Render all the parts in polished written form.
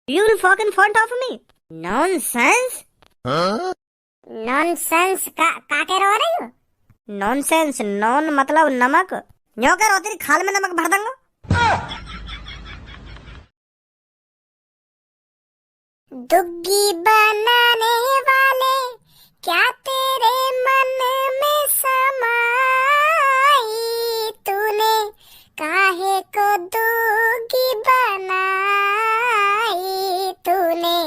You will fuck in front of me? Nonsense? Nonsense का कह रहे हो? नॉनसेंस नॉन मतलब नमक। न्यो कह रहा तेरी खाल में नमक भर दूंगा। दुग्गी बनाने वाले क्या तेरे मन में समाई, तूने काहे को दुग्गी बनाई, तूने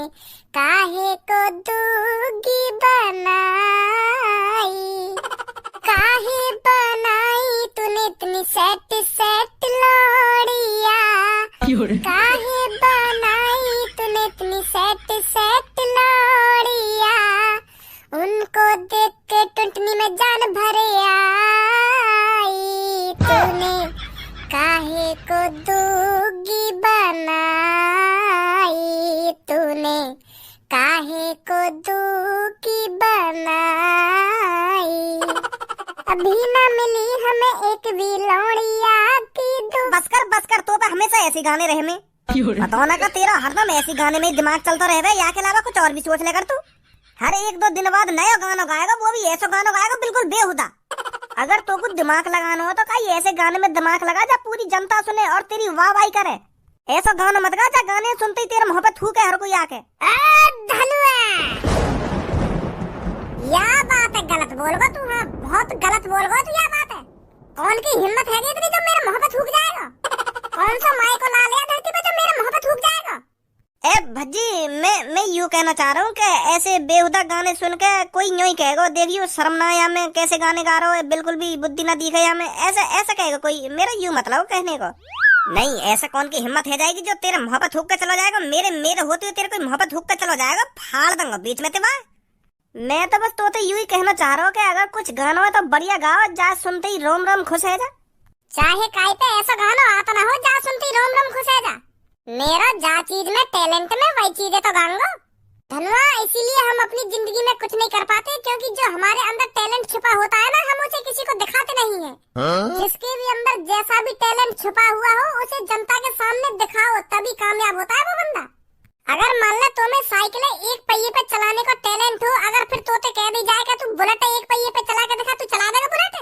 काहे को दुग्गी बनाई, काहे बनाई तूने इतनी सेट सेट लोड़िया, काहे बनाई तूने इतनी सेट सेट लोड़िया, उनको देख के टुंटनी में जान भरे आई, तूने काहे को दुग्गी बनाई, तूने काहे को दुग्गी बनाई। अभी ना मिली हमें एक भी लौड़िया की बस कर तो हमेशा ऐसे गाने रहे में बताओ ना का तेरा हरदम ऐसे गाने में दिमाग चलता रहे या के अलावा कुछ और भी सोच ले कर तू। हर एक दो दिन बाद नया गाना गाएगा, वो भी ऐसा गाना गाएगा बिल्कुल बेहुदा। अगर तो कुछ दिमाग लगाना हो तो कहीं ऐसे गाने में दिमाग लगा जा पूरी जनता सुने और तेरी वाह वाही करे। ऐसा गाना मत गा जा गाने सुनते ही तेरा मोहब्बत थूके हर कोई आके। धनुआ या बात है, गलत बोल गो तू। हाँ बहुत गलत बोल गो तू। या बात है, कौन की हिम्मत है इतनी जो मेरा मोहब्बत थूक जाएगा? कौन सा माई को ला लिया धरती पे जो मेरा मोहब्बत थूक जाएगा? ए भज्जी मैं यूँ कहना चाह रहा हूँ कि ऐसे बेहुदा गाने सुन के कोई यूँ ही कहेगा देखियो शर्म ना या में कैसे गाने गा रहा हो, बिल्कुल भी बुद्धि ना दिखे या में ऐसा कहेगा कोई। मेरा यूँ मतलब कहने को नहीं, ऐसा कौन की हिम्मत है जाएगी जो तेरा मोहब्बत थूक के चला जाएगा? मेरे होते हुए तेरे कोई मोहब्बत थूक के चला जाएगा, फाड़ दूंगा बीच में तेवा। मैं तो बस तो यूँ ही कहना चाह रहा हूँ कि अगर कुछ गाना हो तो बढ़िया गाओ, जा सुनते ही रोम रोम खुश है जा। चाहे काय पे ऐसा गाना आता ना हो, जा सुनते ही रोम रोम खुश है जा। मेरा जा चीज में टैलेंट में वही चीजें तो गाऊंगा धनवा। इसीलिए हम अपनी जिंदगी में कुछ नहीं कर पाते, क्योंकि जो हमारे अंदर टैलेंट छुपा होता है ना, हम उसे किसी को दिखाते नहीं है। जिसके भी अंदर जैसा भी टैलेंट छुपा हुआ हो उसे जनता के सामने दिखाओ, तभी कामयाब होता है वो बंदा। अगर मान ले तुम्हें साइकिल एक पहिए पे चलाने का टैलेंट हो, अगर फिर तोते कह दी जाए कि तू बुलेट एक पहिए पे चला के दिखा, तू चला देगा बुलेट?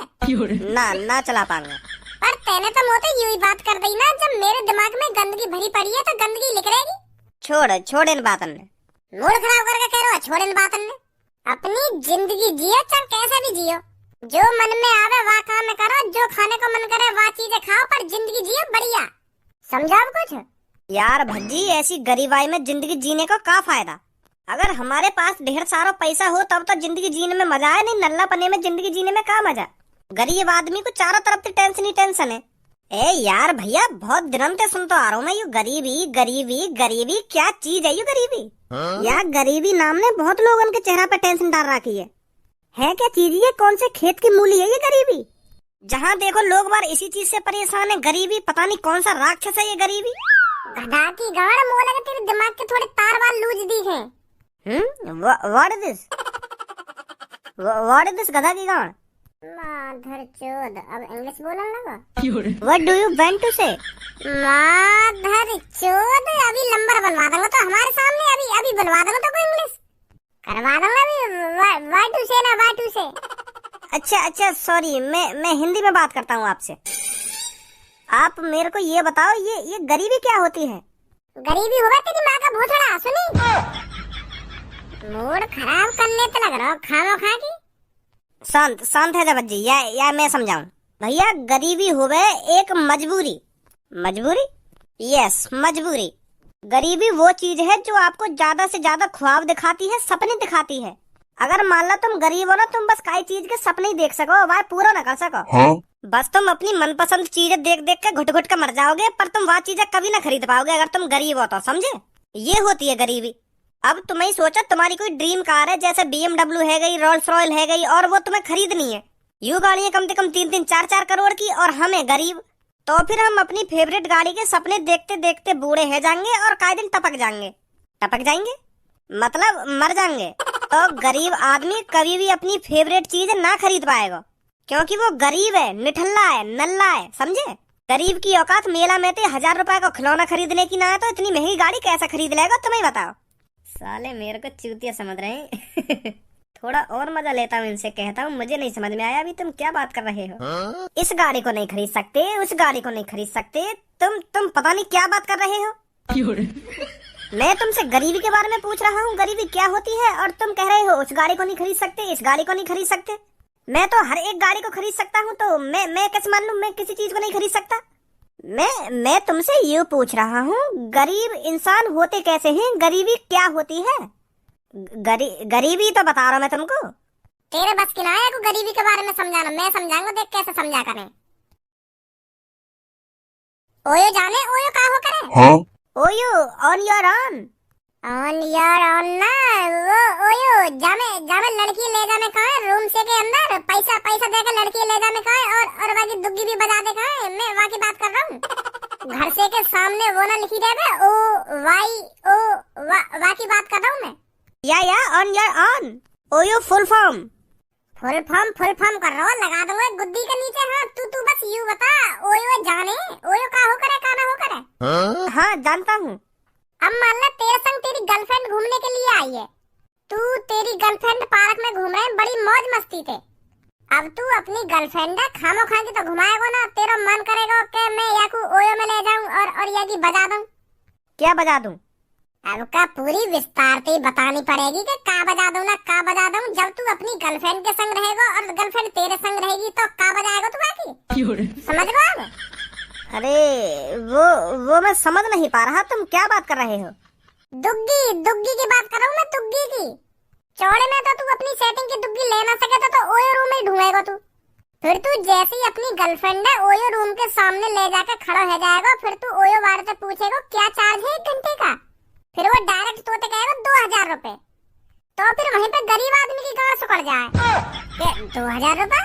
ना चला पाऊंगा। पर तेने तो मोते यूं ही बात कर दी ना, जब मेरे दिमाग में गंदगी भरी पड़ी है तो गंदगी लिख रहेगी। छोड़ इन बातन ने मूड खराब करके कह रहा, छोड़ इन बातन ने। अपनी जिंदगी जियो, चाहे कैसे भी जियो, जो मन में आवे वह काम करो, जो खाने को मन करे वह चीजें खाओ, पर जिंदगी जियो बढ़िया। समझाओ कुछ यार भज्जी, ऐसी गरीबाई में जिंदगी जीने का क्या फायदा? अगर हमारे पास ढेर सारा पैसा हो तब तो जिंदगी जीने में मजा है, नहीं नल्ला पने में जिंदगी जीने में क्या मजा? गरीब आदमी को चारों तरफ से टेंशन ही टेंशन है। ए यार भैया, बहुत दिनों से सुनता आ रहा हूँ मैं यू गरीबी क्या चीज है? यू गरीबी यार, गरीबी नाम ने बहुत लोगों के चेहरा पे टेंशन डाल रखी है क्या चीज ये? कौन से खेत की मूली है ये गरीबी? जहाँ देखो लोग बार इसी चीज से परेशान है, गरीबी। पता नहीं कौन सा राक्षस है ये गरीबी। गधा की गाड़, मुंह लगे तेरे दिमाग के थोड़े तार वाल लूज दिखे। व्हाट इज दिस गधा की गाड़? माधर चोद, अब इंग्लिश बोलने लगा। What do you want to say? माधर चोद, अभी नंबर बनवा दूंगा तो हमारे सामने, अभी बनवा दूंगा तो कोई इंग्लिश करवा दूंगा अभी। Why to say ना why to say। अच्छा सॉरी, मैं हिंदी में बात करता हूँ आपसे। आप मेरे को ये बताओ, ये गरीबी क्या होती है? गरीबी होगा तेरी माँ का भूतड़ा। सुनी, मूड खराब करने तो लग रहा हो खामो खा की। शांत है जबत जी, या मैं समझाऊं भैया। गरीबी होवे एक मजबूरी। यस, मजबूरी। गरीबी वो चीज है जो आपको ज्यादा से ज्यादा ख्वाब दिखाती है, सपने दिखाती है। अगर मान लो तुम गरीब हो ना, तुम बस काई चीज के सपने ही देख सको, वह पूरा न कर सको। बस तुम अपनी मनपसंद चीजें देख देख के घुट घुट के मर जाओगे, पर तुम वह चीजें कभी ना खरीद पाओगे अगर तुम गरीब हो तो, समझे? ये होती है गरीबी। अब तुम्हें सोचो, तुम्हारी कोई ड्रीम कार है, जैसे BMW है गई, रोल्स रॉयल है गई, और वो तुम्हें खरीदनी है। यू गाड़ियां कम से कम 3-3, 4-4 करोड़ की, और हमें गरीब। तो फिर हम अपनी फेवरेट गाड़ी के सपने देखते देखते बूढ़े है जाएंगे और काई दिन टपक जाएंगे मतलब मर जाएंगे। तो गरीब आदमी कभी भी अपनी फेवरेट चीज ना खरीद पाएगा, क्योंकि वो गरीब है, निठल्ला है, नल्ला है, समझे? गरीब की औकात मेला में थे 1000 रुपए का खिलौना खरीदने की ना है तो इतनी महंगी गाड़ी कैसा खरीद लेगा, तुम्हें बताओ। साले मेरे को चूतिया समझ रहे हैं। थोड़ा और मजा लेता हूँ इनसे, कहता हूँ मुझे नहीं समझ में आया अभी तुम क्या बात कर रहे हो। इस गाड़ी को नहीं खरीद सकते, उस गाड़ी को नहीं खरीद सकते, तुम पता नहीं क्या बात कर रहे हो। मैं तुमसे गरीबी के बारे में पूछ रहा हूँ, गरीबी क्या होती है, और तुम कह रहे हो उस गाड़ी को नहीं खरीद सकते, इस गाड़ी को नहीं खरीद सकते। मैं तो हर एक गाड़ी को खरीद सकता हूँ, तो मैं कैसे मान लूं मैं किसी चीज को नहीं खरीद सकता। मैं तुमसे यूँ पूछ रहा हूँ, गरीब इंसान होते कैसे हैं, गरीबी क्या होती है। गरीबी तो बता रहा हूँ मैं तुमको। तेरे बस की ना है को गरीबी के बारे में समझाना, मैं समझाऊंगा, देख कैसे समझा करें। ओयो जाने ओयो का हो करे। हाँ? ओयो ऑन योर ऑन ना वो ओयो जामे लड़की ले जाने कहा है रूम से के अंदर, पैसा देकर लड़की ले जाने कहा है, और बाकी दुग्गी भी बजा दे कहा है। मैं वहाँ की बात कर रहा हूँ। घर से के सामने वो ना लिखी रहता है ओ वाई ओ वहाँ की बात कर रहा हूँ मैं। या on your on OYO full form कर रहा हूँ, लगा दूंगा गुद्दी के नीचे। हाँ तू बस यूँ बता, ओयो जाने ओयो का हो करे का ना हो करे। हाँ जानता हूँ। अब मान ला तेरे संग तेरी गर्लफ्रेंड घूमने के लिए आई है, तू तेरी गर्लफ्रेंड पार्क में घूम रहे हैं, बड़ी मौज मस्ती थे। अब तू अपनी गर्लफ्रेंड है, खामो खा की तो घुमाएगा ना, तेरा मन करेगा कि मैं या को ओयो में ले जाऊं और या की बजा दूं। क्या बजा दूं? अब का पूरी विस्तार से बतानी पड़ेगी कि का बजा दूं ना का बजा दूं। जब तू अपनी गर्लफ्रेंड के संग रहेगा और गर्लफ्रेंड तेरे संग रहेगी तो का बजाएगा तू बाकी, समझ गए अब? अरे वो मैं समझ नहीं पा रहा, तुम क्या बात कर रहे हो। दुग्गी की बात कर रहा हूँ मैं, दुग्गी की। चौड़े में तो तू अपनी सेटिंग की दुग्गी ले ना सके तो ओयो रूम में ढूंढेगा तू। फिर तू जैसे ही अपनी गर्लफ्रेंड है ओयो रूम के सामने ले जाकर खड़ा हो जाएगा, फिर तू ओयो वाले से पूछेगा क्या चार्ज है 1 घंटे का, फिर वो डायरेक्ट तोते कहेगा 2000 रुपए। तो फिर वहीं पे गरीब आदमी की गांड सुकड़ जाए। 2000 रुपए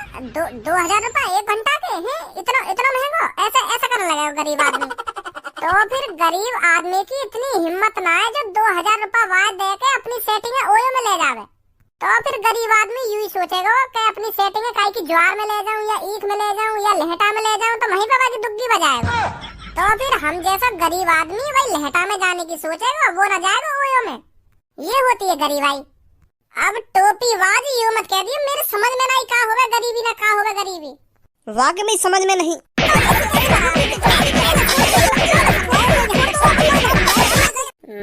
2000 रुपए 1 घंटा के हैं, इतना महंगा, ऐसा करने लगेगा गरीब आदमी। तो फिर गरीब आदमी की इतनी हिम्मत ना है जो 2000 रुपए वाय दे के अपनी सेटिंग ओयो में ले जावे। तो फिर गरीब आदमी यूं ही सोचेगा कि अपनी सेटिंग काई की ज्वार में ले जाऊं या ईख में ले जाऊं या लहटा में ले जाऊं, तो वहीं पे बाकी दुग्गी बजाएगा। तो फिर हम जैसा गरीब आदमी वही लहटा में जाने की सोचेगा, वो न जाएगा ओयो में। ये होती है गरीबाई। अब टोपी वाज यूं मत कह दियो, मेरे समझ में नहीं का होवे गरीबी ना का होवे गरीबी। वाकई में समझ में नहीं।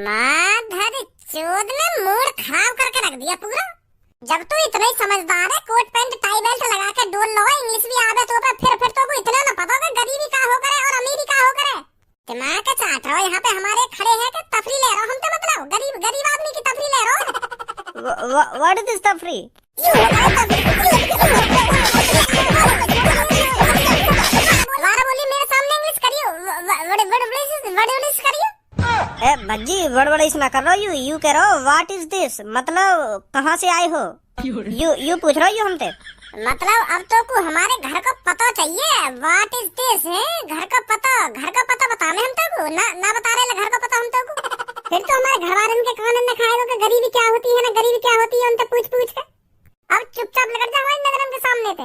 माधर चोद ने मूड खराब करके रख दिया पूरा। जब तू इतना ही समझदार है, कोट पैंट टाई बेल्ट लगा के डोल लो, इंग्लिश भी आवे तो फिर तो को इतना ना पता होगा गरीबी का हो करे और अमीरी का हो करे। दिमाग का चाट रहो, यहाँ पे हमारे खड़े हैं कि तफरी ले रहो, हम तो मतलब गरीब आदमी की तफरी ले रहो। What is this तफरी? वारा बोली मेरे सामने इंग्लिश करियो, वर्ड करियो। ए भज्जी बड़बड़ इस ना कर रहा हो, यू कह रहा हो व्हाट इज दिस, मतलब कहाँ से आए हो, यू पूछ रहा हो हमसे। मतलब अब तो को हमारे घर का पता चाहिए, व्हाट इज दिस है, घर का पता बताने हम तो ना बता रहे घर का पता हम तो। फिर तो हमारे घर वाले के कान में खाएगा कि गरीबी क्या होती है ना गरीबी क्या होती है, उनसे पूछ के। अब चुपचाप लग जा हमारी नजर के सामने पे।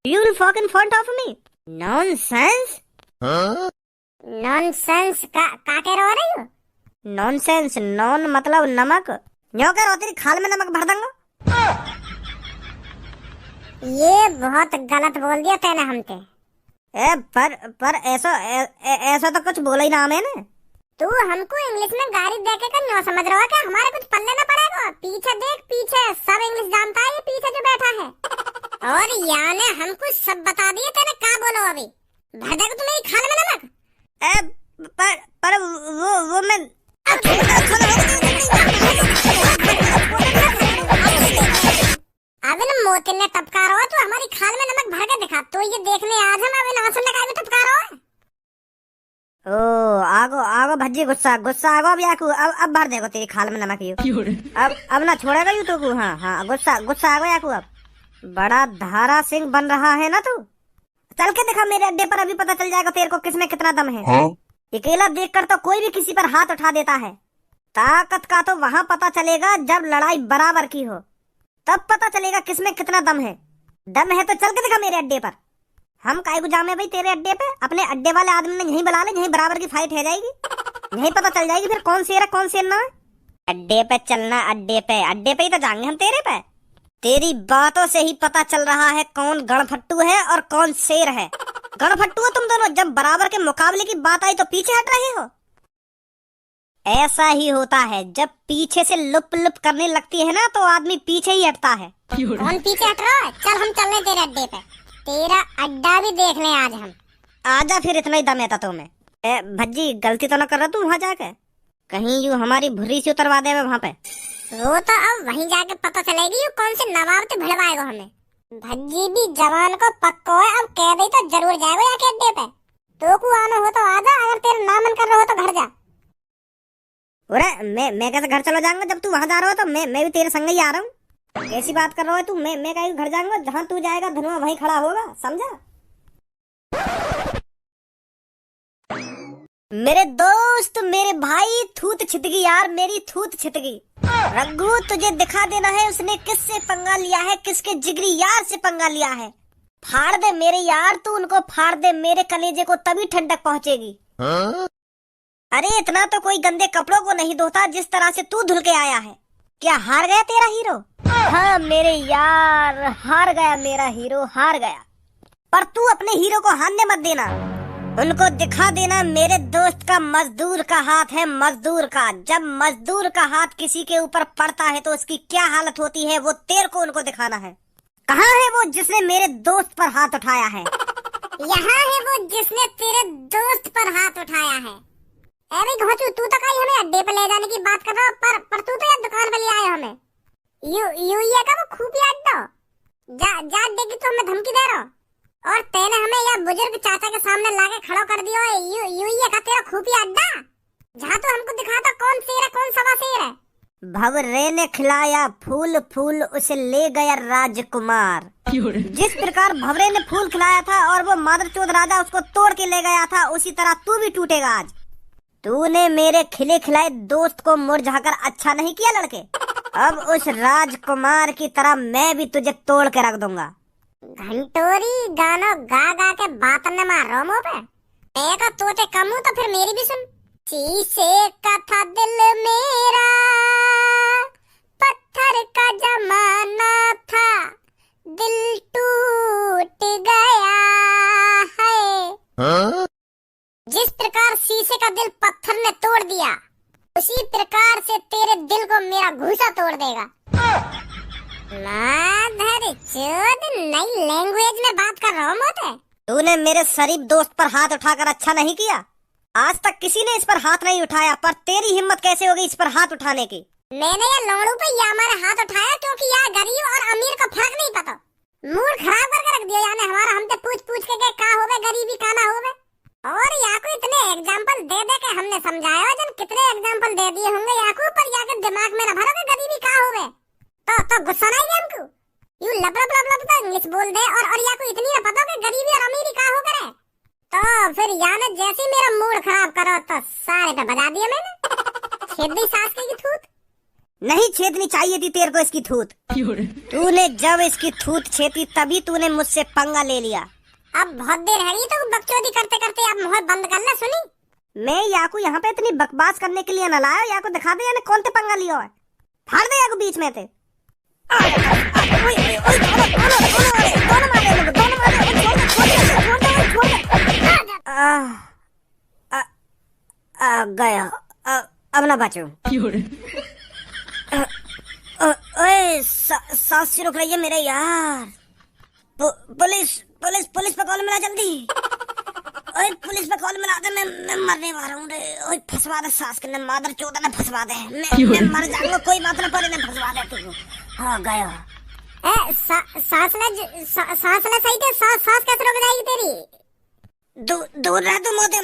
You will fuck in front of me? Nonsense? Nonsense का कह रही हो? नॉनसेंस, नॉन मतलब नमक, न्यो कह रहा तेरी खाल में नमक भर दूंगा। ये बहुत गलत बोल दिया तैने हमसे। पर ऐसा तो कुछ बोला ही ना मैंने। तू हमको इंग्लिश में गाली देके का न्यो समझ रहा है कि हमारे कुछ पल्ले ना पड़ेगा। पीछे देख, पीछे सब इंग्लिश जानता है, ये पीछे जो बैठा है। और याने हमको सब बता दिए तेने क्या बोलो अभी। भर देगा तू मेरी खाल में नमक। पर वो मैं अभी मोती ने टपका रहा है, तो हमारी खाल में नमक भर के दिखा, तो ये देखने आज हम अभी नासन लगा के टपका रहा है। ओ आगो भज्जी गुस्सा आगो अब याकू अब भर देगो तेरी खाल में नमक यू। अब ना छोड़ेगा यू तो को। हाँ गुस्सा आगो याकू। अब बड़ा धारा सिंह बन रहा है ना तू। चल के दिखा मेरे अड्डे पर, अभी पता चल जाएगा तेरे को किसमें कितना दम है। हाँ? अकेला देखकर तो कोई भी किसी पर हाथ उठा देता है। ताकत का तो वहाँ पता चलेगा जब लड़ाई बराबर की हो, तब पता चलेगा किसमें कितना दम है। दम है तो चल के दिखा मेरे अड्डे पर। हम काहे को जामे भाई तेरे अड्डे पे? अपने अड्डे वाले आदमी ने यहीं बुला ले, यहीं बराबर की फाइट हो जाएगी, यहीं पता चल जाएगी फिर कौन शेर है कौन शेर ना है। अड्डे पे चलना, अड्डे पे ही तो जाएंगे हम तेरे पे। तेरी बातों से ही पता चल रहा है कौन गणफट्टू है और कौन शेर है। गणफट्टू हो तुम दोनों, जब बराबर के मुकाबले की बात आई तो पीछे हट रहे हो। ऐसा ही होता है, जब पीछे से लुप लुप करने लगती है ना तो आदमी पीछे ही हटता है। कौन पीछे हट रहा है? चल हम चल रहे तेरे अड्डे पे, तेरा अड्डा भी देख लें आज हम। आजा फिर, इतना ही दम है तुम्हें। भज्जी गलती तो न कर रहा तू वहाँ जाके? कहीं यूँ हमारी भुर्री से उतरवा दे वहाँ पे। वो तो अब वहीं जाके पता चलेगी कौन से नवाब से भिड़वाएगा हमें। भज्जी भी जवान को पक्को है, अब कह दे तो जरूर जाएगा जाके अड्डे पे। तो को आना हो तो आजा, अगर तेरा ना मन कर रहा हो तो घर जा। अरे मैं कैसे घर चला जाऊंगा? जब तू वहाँ जा रहा हो तो मैं भी तेरे संग ही आ रहा हूँ। कैसी बात कर रहा है तू? मैं कहीं घर जाऊंगा? जहाँ तू जाएगा धनुआ वहीं खड़ा होगा, समझा? मेरे दोस्त, मेरे भाई, थूत छिटगी यार, मेरी थूत छिटगी। रघु तुझे दिखा देना है उसने किससे पंगा लिया है, किसके जिगरी यार से पंगा लिया है। फाड़ दे मेरे यार, तू उनको फाड़ दे, मेरे कलेजे को तभी ठंडक पहुंचेगी। अरे इतना तो कोई गंदे कपड़ों को नहीं धोता जिस तरह से तू धुल के आया है। क्या हार गया तेरा हीरो? हाँ मेरे यार, हार गया मेरा हीरो, हार गया। पर तू अपने हीरो को हारने मत देना, उनको दिखा देना मेरे दोस्त का मजदूर का हाथ है, मजदूर का। जब मजदूर का हाथ किसी के ऊपर पड़ता है तो उसकी क्या हालत होती है, वो तेरे को उनको दिखाना है। कहाँ है वो जिसने मेरे दोस्त पर हाथ उठाया है? यहाँ है वो जिसने तेरे दोस्त पर हाथ उठाया है। अरे घोचू, तू तो कहीं हमें अड्डे पे ले जाने की बात कर रहा हो, पर तू तो यार दुकान पे ले आया हमें। यू ये का वो खुफिया अड्डा जा देगी तो हमें धमकी दे रहा हो, और तेने हमें यह बुजुर्ग चाचा के सामने लाके खड़ा कर दिया है। यू ये का तेरा खुफिया अड्डा, जहाँ तो हमको दिखाता कौन शेर है कौन सवा शेर है। भवरे ने खिलाया फूल फूल, उसे ले गया राजकुमार। जिस प्रकार भवरे ने फूल खिलाया था और वो मादरचोद राजा उसको तोड़ के ले गया था, उसी तरह तू भी टूटेगा आज। तूने मेरे खिले खिलाए दोस्त को मुरझाकर अच्छा नहीं किया लड़के। अब उस राजकुमार की तरह मैं भी तुझे तोड़ के रख दूंगा। घंटोरी गाना गा गा के बात न मारो मुँह पे। मैं का तोते कम हूँ तो फिर मेरी भी सुन। शीशे का था दिल मेरा, पत्थर का जमाना था, दिल टूट गया है। जिस प्रकार शीशे का दिल पत्थर ने तोड़ दिया, उसी प्रकार से तेरे दिल को मेरा घूसा तोड़ देगा। नई लैंग्वेज में बात कर रहा हूँ मोते। तूने मेरे शरीफ दोस्त पर हाथ उठाकर अच्छा नहीं किया। आज तक किसी ने इस पर हाथ नहीं उठाया, पर तेरी हिम्मत कैसे होगी इस पर हाथ उठाने की? मैंने ये लोड़ू पे या हमारे हाथ उठाया क्योंकि यार गरीब और अमीर का फर्क नहीं पता। मूड खराब करके रख दिया यानी हमारा। हमसे पूछ पूछ के का होवे गरीबी का ना होवे। और याकू इतने एग्जाम्पल दे दे के हमने समझाया, जन कितने एग्जाम्पल दे दिए होंगे याकू, पर याके दिमाग में न भरो कि गरीबी का होवे। तो गुस्सा नहीं है हमको। यू लब लब लब लब तो इंग्लिश बोल दे और याकू इतनी न पता कि गरीबी और अमीरी का हो करे। तो फिर याने जैसे मेरा मूड खराब करो तो सारे पे बजा दिया मैंने। छेद दी सास की थूत। नहीं छेदनी चाहिए थी तेरे को इसकी थूत। तूने जब इसकी थूत छेदी तभी तूने मुझसे पंगा ले लिया। अब बहुत देर है तो बकचोदी करते करते अब मुंह बंद कर ले। सुनी, मैं याकू यहाँ पे इतनी बकवास करने के लिए न लाया। याकू दिखा दे यानी कौन ते पंगा लिया है। फाड़ दे याकू बीच में थे। गया, अब ना बचूं। सांस रुक रही है मेरे यार। पुलिस पुलिस पुलिस पे कॉल मिला जल्दी। ओए पुलिस पे कॉल मिला दे, मैं मरने वाला हूँ रे। ओए फंसवा दे सास के, मादर चोदा ने फंसवा दे। मैं मर जाऊंगा, कोई बात ना पड़े, मैं फंसवा दे तुझको। हाँ गया। सांस ले सही थे। सांस कैसे रुक जाएगी तेरी? दूर रह तू, मोते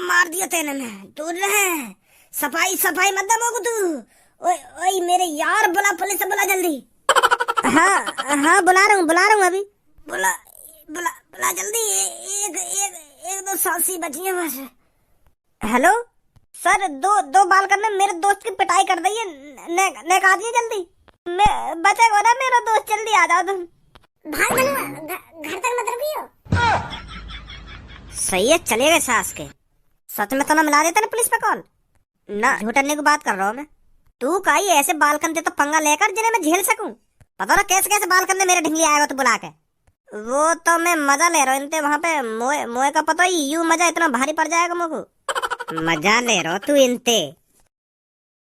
मार दिया तेने मैं। दूर रह, सफाई सफाई मत दे मोको तू। ओए मेरे यार, बुला पुलिस से, बुला जल्दी। हाँ बुला रहा हूँ अभी। बुला जल्दी। एक दो सांसी बची है बस। हेलो सर, दो बाल करने मेरे दोस्त की पिटाई कर दी है। ने कहा दिए जल्दी। मैं बचेगा ना मेरा दोस्त, जल्दी आ जाओ तुम। भाग घर तक मत रुकियो। सही है, चले गए सास के। सच में तो ना मिला देते ना पुलिस पे कॉल। ना झूठने की बात कर रहा हूँ मैं। तू काई ऐसे बाल कंधे तो पंगा लेकर जिन्हें मैं झेल सकूं। पता ना कैसे कैसे बाल कंधे मेरे ढिंगली आएगा तो बुला के। वो तो मैं मजा ले रहा हूँ इनते वहां पे। मोए मोए का पता ही यूं मजा इतना भारी पड़ जाएगा मुझको। मजा ले रहा तू इनते।